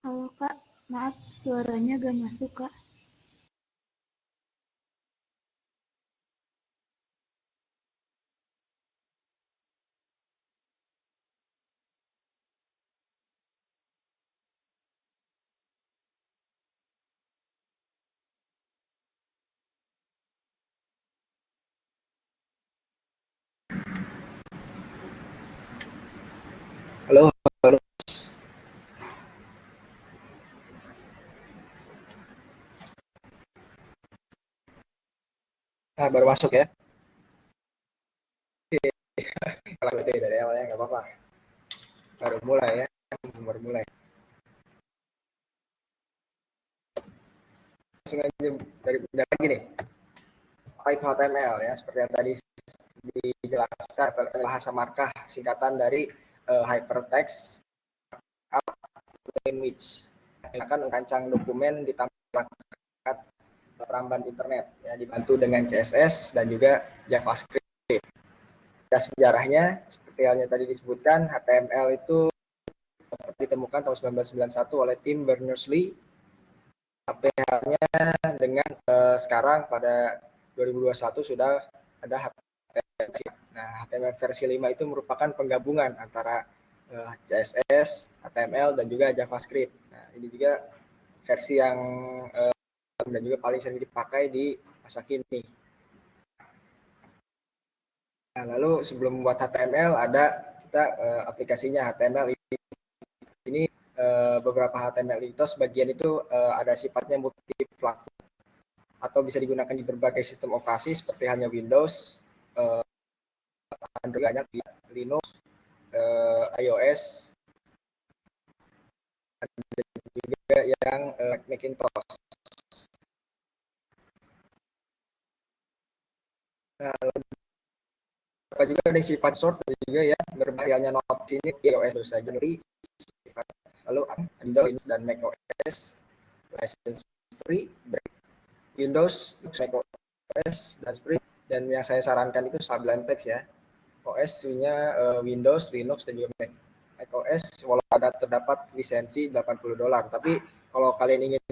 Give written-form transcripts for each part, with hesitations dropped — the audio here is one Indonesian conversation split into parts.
Halo Kak, maaf suaranya gak masuk Kak. Halo, halo. Baru masuk ya. Kalau itu dari awalnya nggak apa-apa. Baru mulai ya, baru mulai. Langsung aja dari lagi nih. Apa itu HTML ya? Seperti yang tadi dijelaskan, bahasa markah singkatan dari hypertext image. Akan merancang dokumen ditampilkan peramban internet ya, dibantu dengan CSS dan juga JavaScript. Sejarahnya seperti halnya tadi disebutkan, HTML itu ditemukan tahun 1991 oleh Tim Berners-Lee. Sampai halnya dengan sekarang pada 2021 sudah ada HTML. Nah, HTML versi 5 itu merupakan penggabungan antara CSS, HTML, dan juga JavaScript. Nah, ini juga versi yang dan juga paling sering dipakai di masa kini. Nah, lalu sebelum membuat HTML ada kita aplikasinya HTML ini beberapa HTML itu sebagian itu ada sifatnya multi platform atau bisa digunakan di berbagai sistem operasi seperti halnya Windows, Android, Linux, iOS, dan juga yang Macintosh. Nah, apa juga ada sifat short juga ya, berbahagiannya not ini iOS saja dari lalu Windows dan macOS license free, Windows, macOS dan free, dan yang saya sarankan itu Sublime Text ya. OS-nya Windows, Linux, dan juga Mac. macOS walau ada terdapat lisensi $80, tapi kalau kalian ingin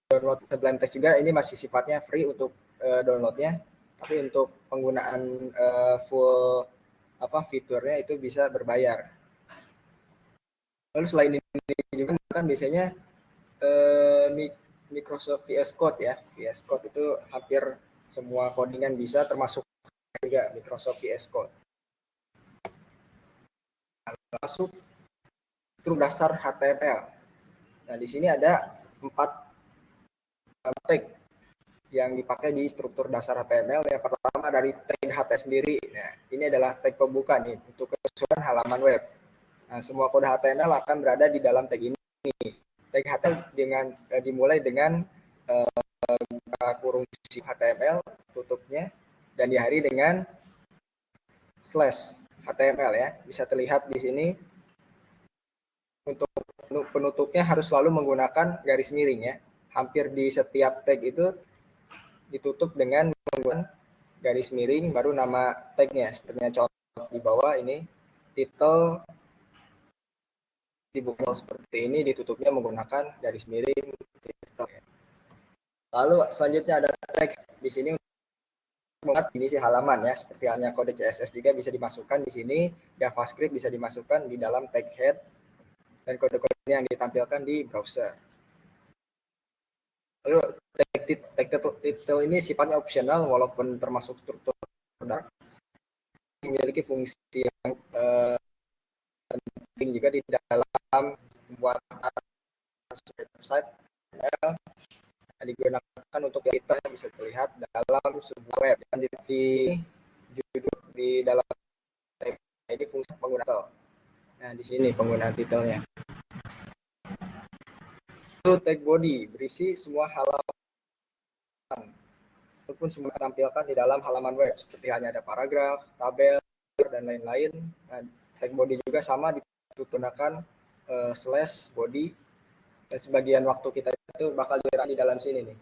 download Sublime Text juga ini masih sifatnya free untuk downloadnya, tapi untuk penggunaan full fiturnya itu bisa berbayar. Lalu selain ini juga kan biasanya Microsoft VS Code ya. VS Code itu hampir semua codingan bisa, termasuk juga Microsoft VS Code. Masuk struktur dasar HTML. Nah, di sini ada 4 tag yang dipakai di struktur dasar HTML. Yang pertama dari tag HT sendiri. Nah, ini adalah tag pembuka nih untuk kesesuaian halaman web. Nah, semua kode HTML akan berada di dalam tag ini. Tag HTML dimulai dengan kurung HTML tutupnya dan diakhiri dengan slash HTML ya. Bisa terlihat di sini. Untuk penutupnya harus selalu menggunakan garis miring ya. Hampir di setiap tag itu ditutup dengan menggunakan garis miring baru nama tagnya. Sepertinya contoh di bawah ini, title di buku seperti ini ditutupnya menggunakan garis miring title. Lalu selanjutnya ada tag di sini untuk isi halaman ya, seperti halnya kode CSS juga bisa dimasukkan di sini, JavaScript bisa dimasukkan di dalam tag head, dan kode-kode yang ditampilkan di browser. Lalu tag title ini sifatnya opsional walaupun termasuk struktur memiliki fungsi yang penting juga di dalam membuat website digunakan untuk kita bisa terlihat dalam sebuah web dan di judul di dalam ini fungsi pengguna title. Nah, di sini penggunaan titelnya. Itu tag body berisi semua halaman ataupun semua tampilkan di dalam halaman web seperti hanya ada paragraf, tabel, dan lain-lain. Nah, tag body juga sama digunakan slash body, dan sebagian waktu kita itu bakal di dalam sini nih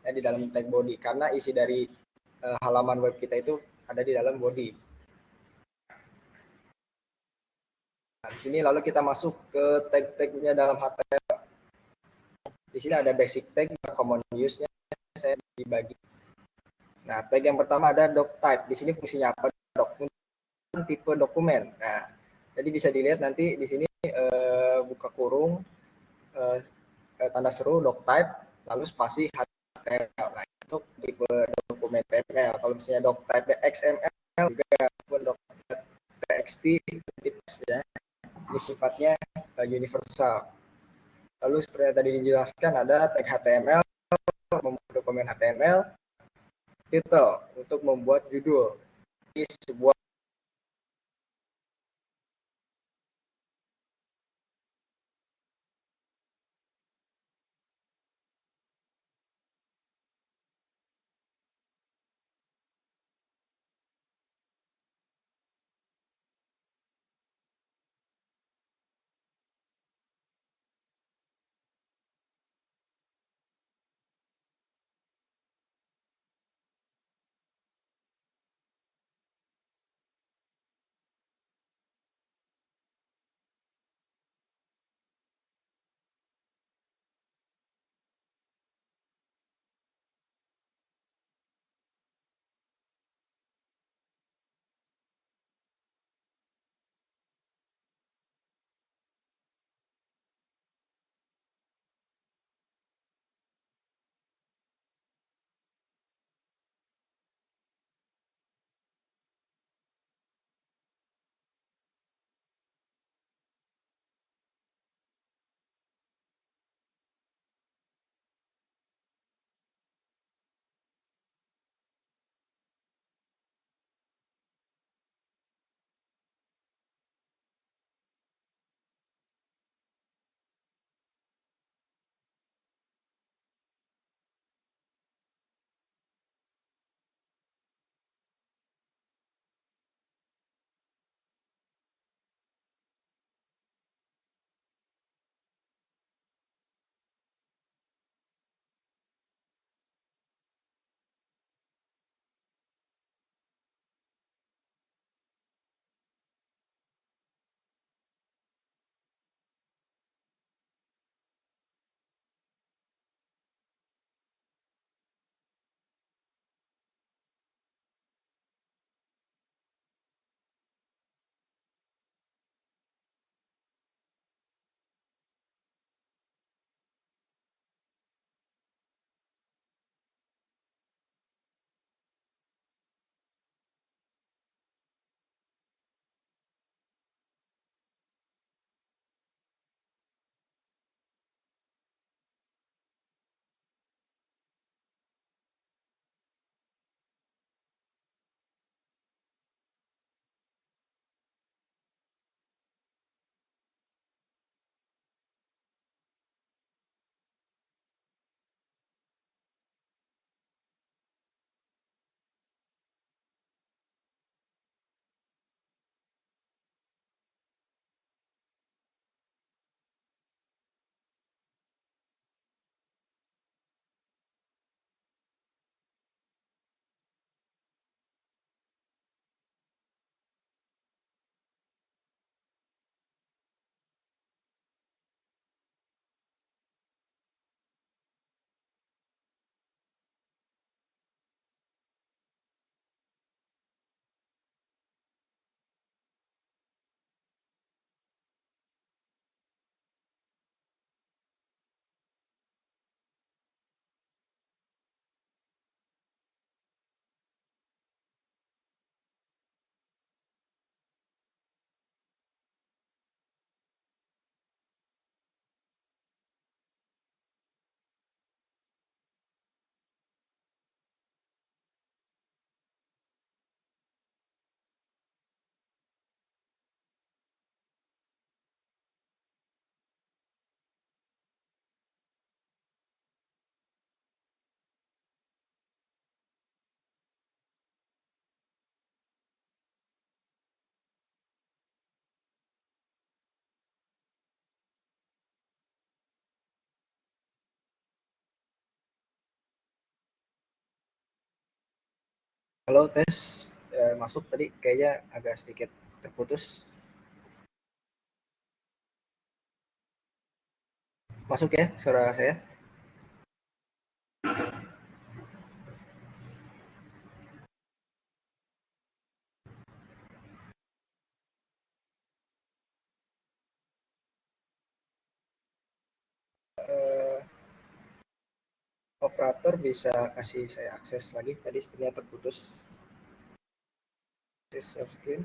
ya, di dalam tag body karena isi dari halaman web kita itu ada di dalam body. Nah, di sini lalu kita masuk ke tag-tagnya dalam HTML. Di sini ada basic tag, common use-nya saya dibagi. Nah, tag yang pertama ada doc type. Di sini fungsinya apa? Doc, tipe dokumen. Nah, jadi bisa dilihat nanti di sini buka kurung tanda seru doc type lalu spasi HTML. Nah, untuk tipe dokumen HTML. Kalau misalnya doc type XML juga pun doc TXT ya. Ini sifatnya universal. Lalu seperti yang tadi dijelaskan ada tag HTML, membuat dokumen HTML, title untuk membuat judul. Ini sebuah halo tes masuk tadi kayaknya agak sedikit terputus. Masuk ya suara saya? eh, operator bisa kasih saya akses lagi, tadi sepertinya terputus. Share screen.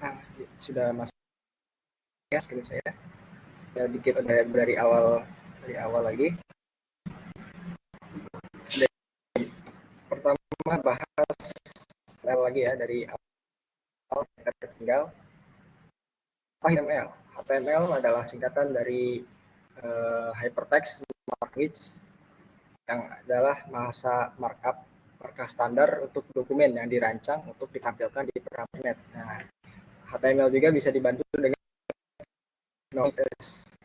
Nah, sudah masuk ya screen saya. Ya, dikit dari awal lagi. Pertama bahas lagi ya dari awal kita tinggal HTML. HTML adalah singkatan dari Hypertext Language, yang adalah bahasa markup standar untuk dokumen yang dirancang untuk ditampilkan di perangkat internet. Nah, HTML juga bisa dibantu dengan notice,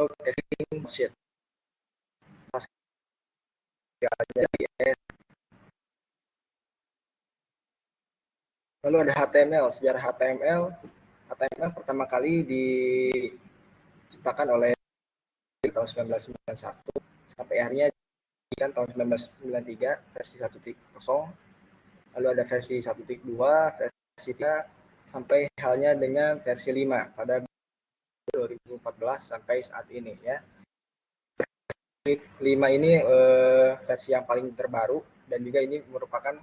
casing, sheet. Lalu ada HTML. Sejarah HTML pertama kali diciptakan oleh tahun 1991 sampai akhirnya kan tahun 1993 versi 1.0. Lalu ada versi 1.2, versi 3 sampai halnya dengan versi 5 pada 2014 sampai saat ini ya. 5 ini versi yang paling terbaru dan juga ini merupakan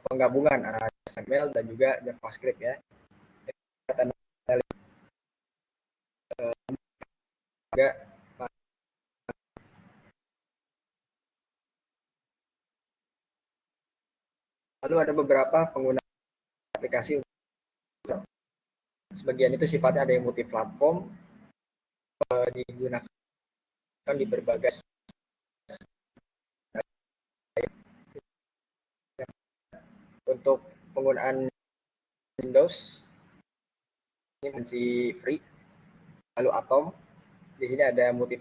penggabungan HTML dan juga JavaScript ya. Juga lalu ada beberapa pengguna aplikasi, sebagian itu sifatnya ada yang multi platform, digunakan di berbagai untuk penggunaan Windows ini masih free. Lalu Atom di sini ada multi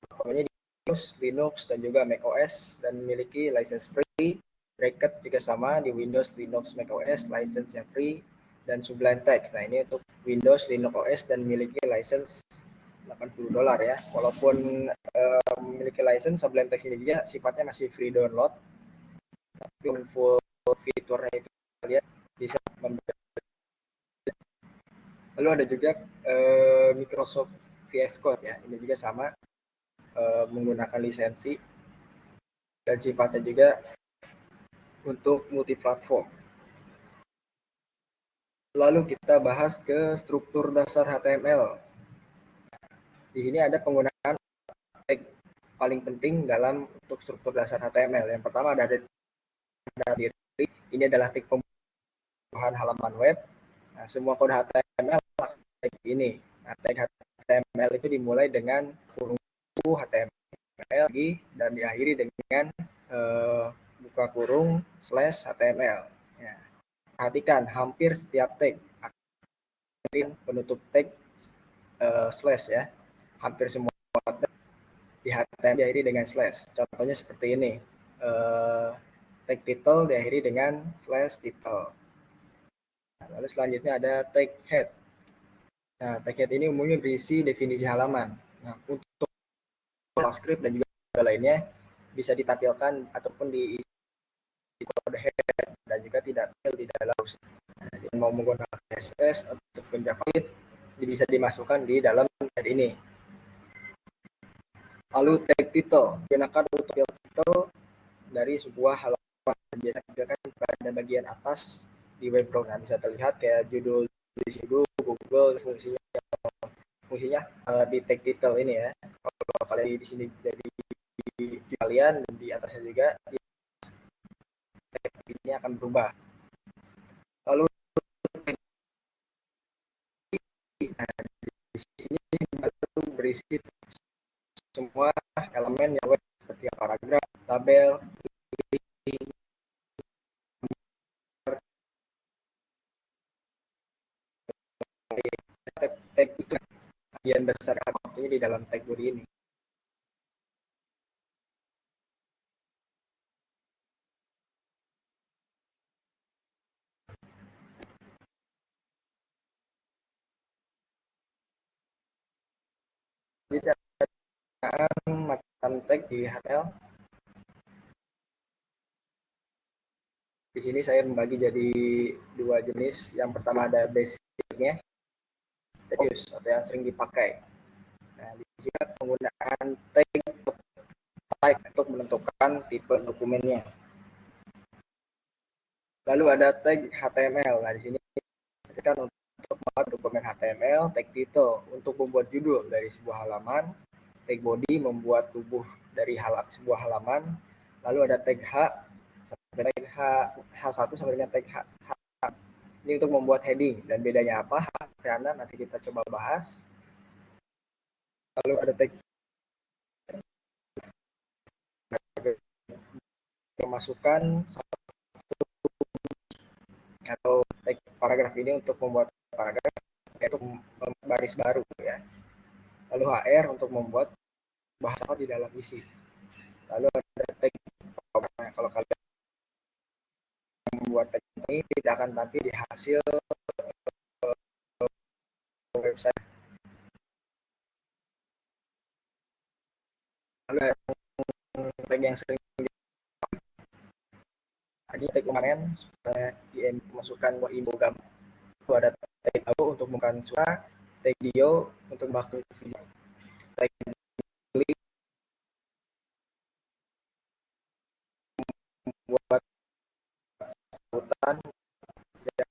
platformnya di Windows, Linux dan juga macOS dan memiliki license free. Bracket juga sama di Windows, Linux, macOS license yang free, dan Sublime Text. Nah, ini untuk Windows, Linux OS dan memiliki license $80 ya. Walaupun memiliki license, Sublime Text ini juga sifatnya masih free download. Tapi full fiturnya itu kalian bisa membeli. Lalu ada juga Microsoft VS Code ya. Ini juga sama menggunakan lisensi dan sifatnya juga untuk multi-platform. Lalu kita bahas ke struktur dasar HTML. Di sini ada penggunaan tag paling penting dalam untuk struktur dasar HTML. Yang pertama ada diri. Ini adalah tag pembukaan halaman web. Nah, semua kode HTML tag ini. Nah, tag HTML itu dimulai dengan kurung HTML dan diakhiri dengan buka kurung / HTML. Ya. Perhatikan, hampir setiap tag penutup tag slash ya. Hampir semua di HTML diakhiri dengan slash. Contohnya seperti ini. Tag title diakhiri dengan /title. Nah, lalu selanjutnya ada tag head. Nah, tag head ini umumnya berisi definisi halaman. Nah, untuk JavaScript dan juga lainnya bisa ditampilkan ataupun diisi kode head dan juga tidak di dalam. Nah, mau menggunakan CSS ataupun JavaScript bisa dimasukkan di dalam head ini. Lalu tag title, gunakan untuk title dari sebuah halaman biasa digunakan pada bagian atas di web browser. Nah, bisa terlihat kayak judul di situ Google fungsinya di tag title ini ya. Kalau kalian di sini jadi di kalian di atasnya juga ini akan berubah. Lalu nah, di sini baru berisi semua elemen yang web seperti paragraf, tabel, tag itu bagian besar waktunya di dalam tag body ini. Jadi macam tag di HTML. Di sini saya membagi jadi dua jenis. Yang pertama ada basicnya, atau yang sering dipakai. Nah, di sini penggunaan tag type untuk menentukan tipe dokumennya. Lalu ada tag HTML. Nah, di sini kita untuk membuat dokumen HTML, tag title untuk membuat judul dari sebuah halaman, tag body membuat tubuh dari sebuah halaman, lalu ada tag H sampai tag H1 sampai dengan tag H. Ini untuk membuat heading dan bedanya apa? Karena nanti kita coba bahas. Lalu ada tag memasukkan satu atau tag paragraf ini untuk membuat paragraf yaitu baris baru ya. Lalu HR untuk membuat bahasa di dalam isi. Lalu ada tag kalau kalian membuat tag ini tidak akan tampil di hasil website. Lalu tag yang sering tadi tag kemarin supaya dimasukkan buat info gambar. Itu ada tag audio untuk bukan suara, tag video untuk waktu video, tag link buat sautan yang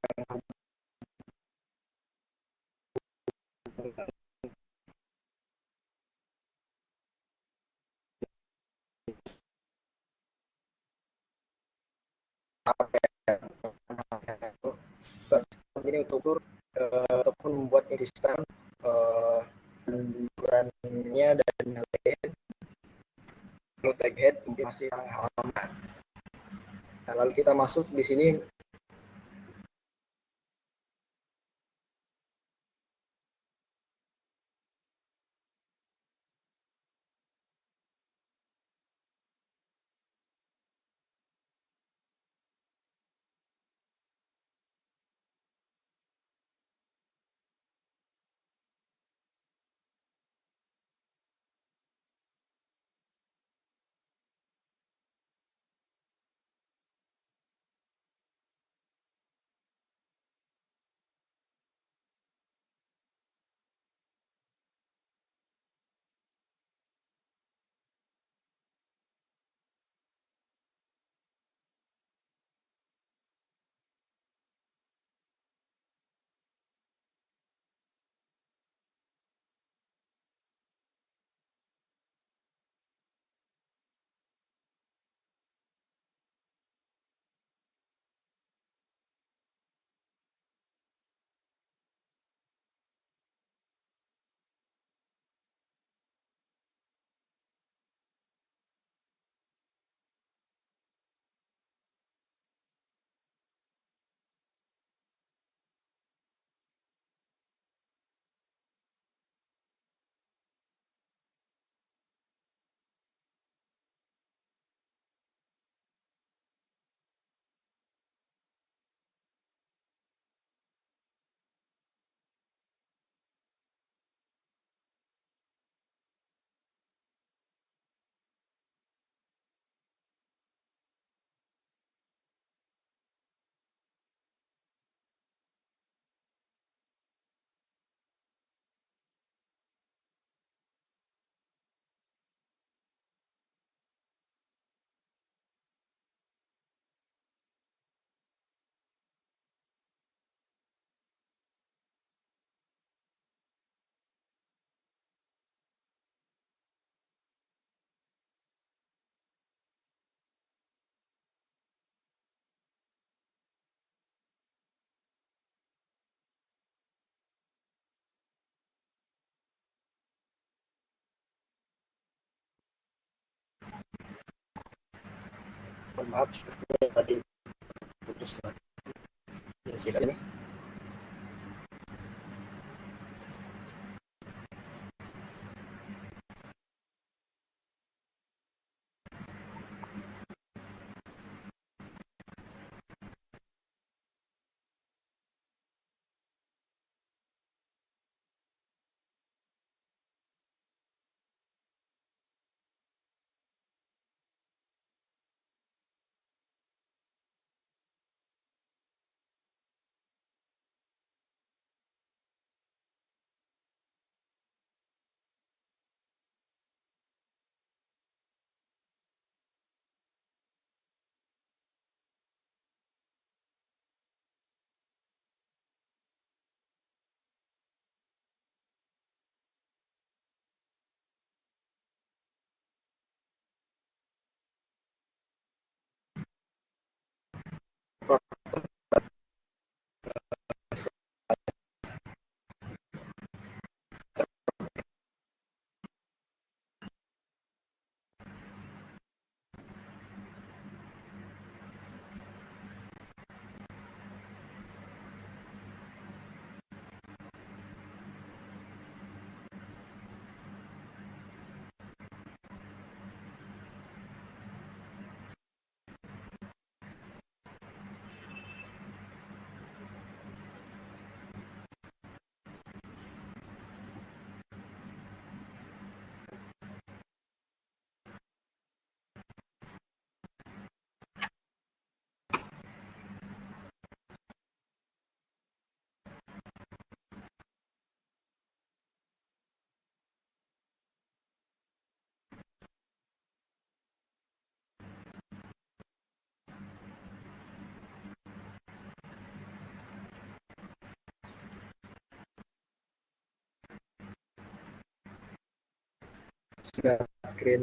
ini untuk ataupun membuat instan ukurannya dan lain tag head mungkin masih halaman. Nah, lalu kita masuk di sini Mohon maaf sepertinya tadi putus lagi. Ya, silakan ini. Sudah screen.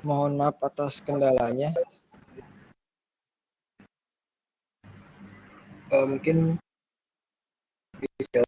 Mohon maaf atas kendalanya. Mungkin bisa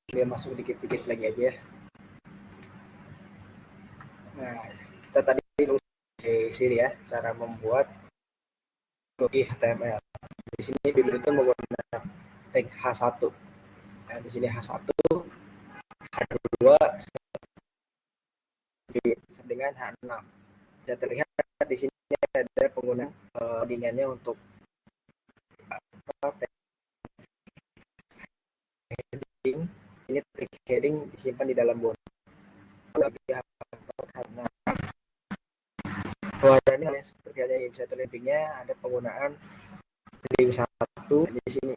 dia masuk dikit-dikit lagi aja ya. Nah, kita tadi di sini ya cara membuat di HTML. Di sini Bill itu menggunakan tag H1. Nah, di sini H1, H2, dengan H6. Bisa terlihat di sini ada penggunaan codingannya untuk heading. Ini trik heading disimpan di dalam body. Keluarannya seperti yang bisa terlihat linknya, ada penggunaan link 1 di sini,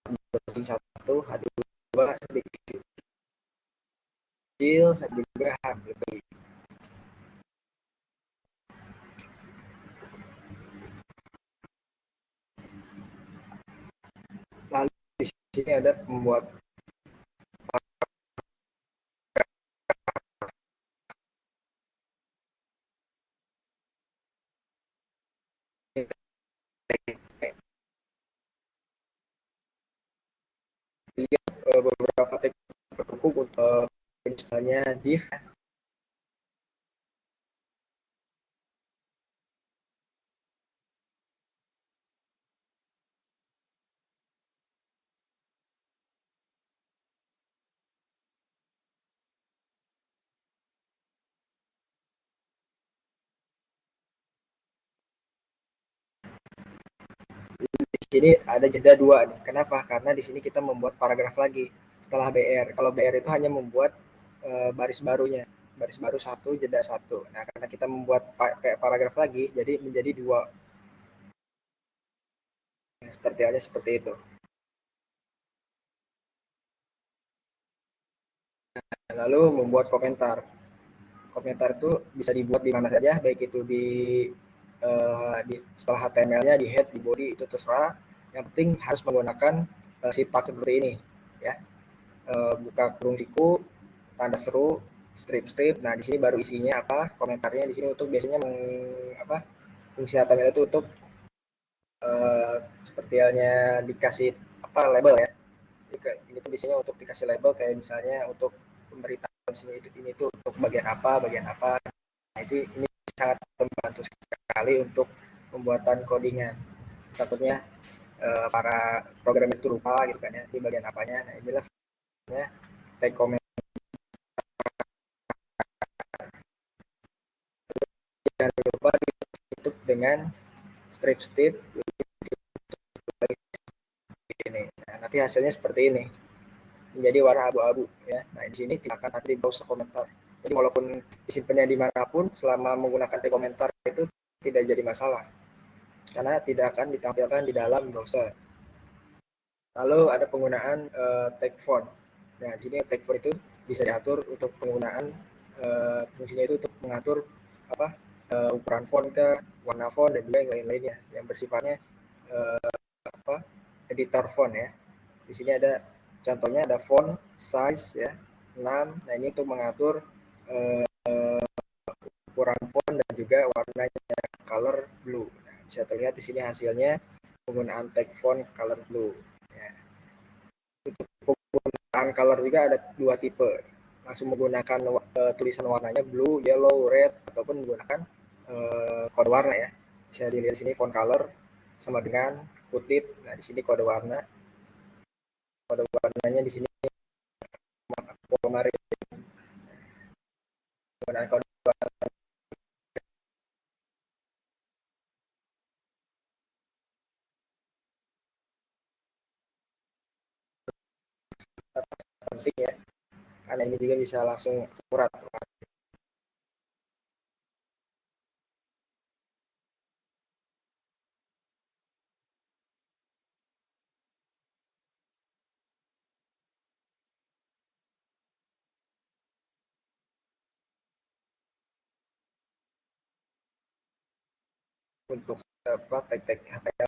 link 1 H2 sedikit kecil, juga H lebih. Lalu di sini ada membuat beberapa teknik pendukung untuk misalnya div. Di sini ada jeda 2 nih. Kenapa? Karena di sini kita membuat paragraf lagi setelah BR. Kalau BR itu hanya membuat baris barunya, baris baru 1 jeda 1. Nah, karena kita membuat paragraf lagi, jadi menjadi 2. Seperti halnya seperti itu. Lalu membuat komentar. Komentar itu bisa dibuat di mana saja, baik itu di setelah HTML-nya, di head, di body, itu terserah. Yang penting harus menggunakan syntax seperti ini, ya. Buka kurung siku, tanda seru, strip. Nah, di sini baru isinya apa? Komentarnya di sini untuk biasanya fungsi HTML itu untuk seperti halnya dikasih label ya. Ini tuh biasanya untuk dikasih label, kayak misalnya untuk pemberitahuan ini tuh untuk bagian apa. Nah, ini sangat membantu sekali untuk pembuatan codingan. Takutnya para programmer itu lupa gitu kan ya, di bagian apanya. Nah, inilah tag comment. Jangan lupa ditutup dengan strip ini. Nah, nanti hasilnya seperti ini, menjadi warna abu-abu ya. Nah, di sini tidak akan nanti browser komentar. Jadi walaupun disimpannya dimanapun, selama menggunakan tag komentar itu tidak jadi masalah, karena tidak akan ditampilkan di dalam browser. Lalu ada penggunaan tag font. Nah, di sini tag font itu bisa diatur untuk penggunaan fungsinya itu untuk mengatur ukuran font ke warna font dan juga yang lain-lainnya yang bersifatnya editor font ya. Di sini ada contohnya, ada font size ya 6. Nah, ini untuk mengatur ukuran font dan juga warnanya, color blue. Nah, bisa terlihat di sini hasilnya penggunaan tag font color blue ya. Untuk penggunaan color juga ada 2 tipe, langsung menggunakan tulisan warnanya blue, yellow, red, ataupun menggunakan kode warna ya. Bisa dilihat di sini font color sama dengan kutip. Nah, di sini kode warna. Kode warnanya di sini kemarin penggunaan kode warna penting ya, karena ini juga bisa langsung akurat. Untuk tag HTML.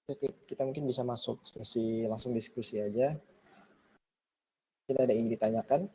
Kita mungkin bisa masuk sesi langsung diskusi aja. Tidak ada yang ingin ditanyakan?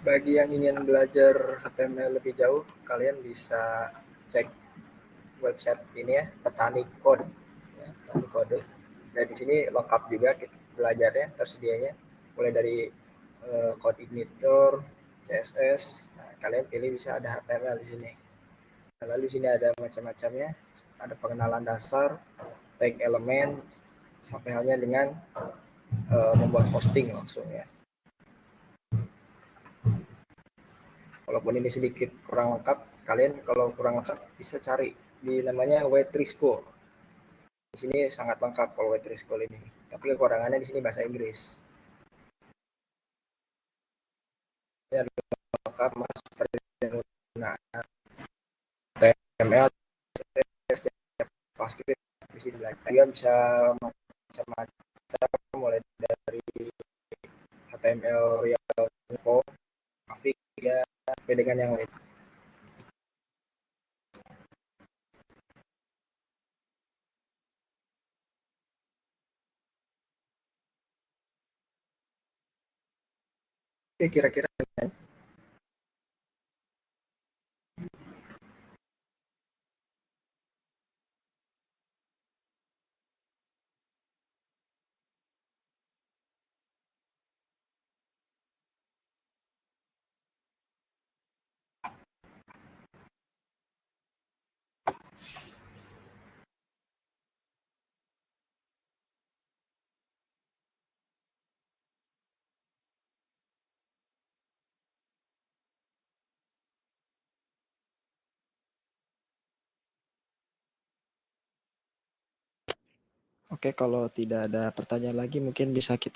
Bagi yang ingin belajar HTML lebih jauh, kalian bisa cek website ini ya, Petani Code. Ya, Petani Kode. Dan di sini lengkap juga belajarnya, tersedianya. Mulai dari code ignitor, CSS. Nah, kalian pilih bisa ada HTML di sini. Nah, lalu di sini ada macam-macamnya. Ada pengenalan dasar, tag elemen, sampai halnya dengan membuat posting langsung ya. Walaupun ini sedikit kurang lengkap, kalian kalau kurang lengkap bisa cari di namanya Wetrisco. Di sini sangat lengkap kalau Wetrisco ini. Tapi kekurangannya di sini bahasa Inggris. Ini adalah lengkap mas penggunaan HTML, JavaScript di sini belajar. Kalian bisa macam-macam mulai dari HTML real info, grafik ya, dengan yang lain. Oke, kira-kira Oke, kalau tidak ada pertanyaan lagi mungkin bisa kita